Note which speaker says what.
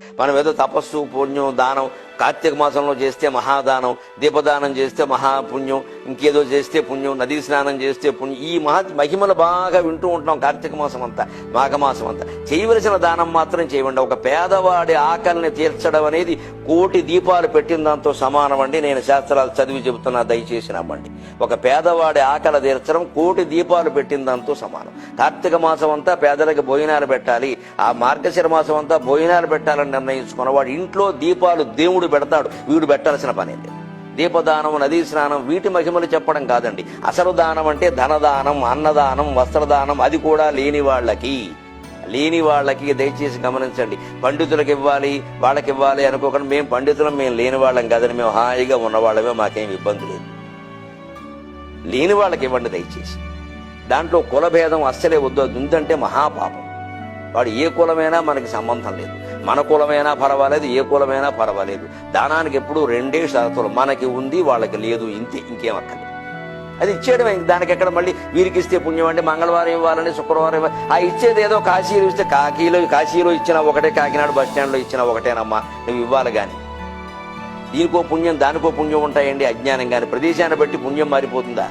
Speaker 1: మనం ఏదో తపస్సు, పుణ్యం, దానం కార్తీక మాసంలో చేస్తే మహాదానం, దీపదానం చేస్తే మహాపుణ్యం, ఇంకేదో చేస్తే పుణ్యం, నదీ స్నానం చేస్తే పుణ్యం, ఈ మహిమలు బాగా వింటూ ఉంటున్నాం కార్తీక మాసం అంతా, మాఘమాసం అంతా. చేయవలసిన దానం మాత్రం చేయండి. ఒక పేదవాడి ఆకలిని తీర్చడం అనేది కోటి దీపాలు పెట్టిన దాంతో సమానం అండి. నేను శాస్త్రాలు చదివి చెబుతున్నా, దయచేసి నమ్మండి. ఒక పేదవాడి ఆకలి తీర్చడం కోటి దీపాలు పెట్టిన దాంతో సమానం. కార్తీక మాసం అంతా పేదలకు భోజనాలు పెట్టాలి, ఆ మార్గశిర మాసం అంతా భోజనాలు పెట్టాలని నిర్ణయించుకున్న వాడు ఇంట్లో దీపాలు దేవుడు పెడతాడు, వీడు పెట్టాల్సిన పని లేదు. దీపదానం, నదీ స్నానం వీటి మహిమలు చెప్పడం కాదండి. అసలు దానం అంటే ధనదానం, అన్నదానం, వస్త్రదానం, అది కూడా లేని వాళ్ళకి దయచేసి గమనించండి. పండితులకు ఇవ్వాలి, వాళ్ళకి ఇవ్వాలి అనుకోకుండా మేము పండితులం, మేము లేని వాళ్ళం కాదని, మేము హాయిగా ఉన్నవాళ్ళమే, మాకేం ఇబ్బంది లేదు. లేని వాళ్ళకి ఇవ్వండి దయచేసి. దాంట్లో కులభేదం అస్సలే వద్దు, ఉందంటే మహాపాపం. వాడు ఏ కులమైనా మనకి సంబంధం లేదు, మన కులమైనా పర్వాలేదు, ఏ కులమైనా పర్వాలేదు. దానానికి ఎప్పుడు రెండే షరతులు, మనకి ఉంది వాళ్ళకి లేదు, ఇంతే, ఇంకేం అక్కర్లేదు. అది ఇచ్చేయడమే. దానికి ఎక్కడ మళ్ళీ వీరికి ఇస్తే పుణ్యం అంటే మంగళవారం ఇవ్వాలని, శుక్రవారం ఇవ్వాలి. ఆ ఇచ్చేది ఏదో కాశీలో ఇస్తే కాశీలో ఇచ్చినా ఒకటే, కాకినాడ బస్ స్టాండ్లో ఇచ్చినా ఒకటేనమ్మా, నువ్వు ఇవ్వాలి. కానీ దీనికో పుణ్యం దానికో పుణ్యం ఉంటాయండి. అజ్ఞానం కానీ ప్రదేశాన్ని బట్టి పుణ్యం మారిపోతుందా?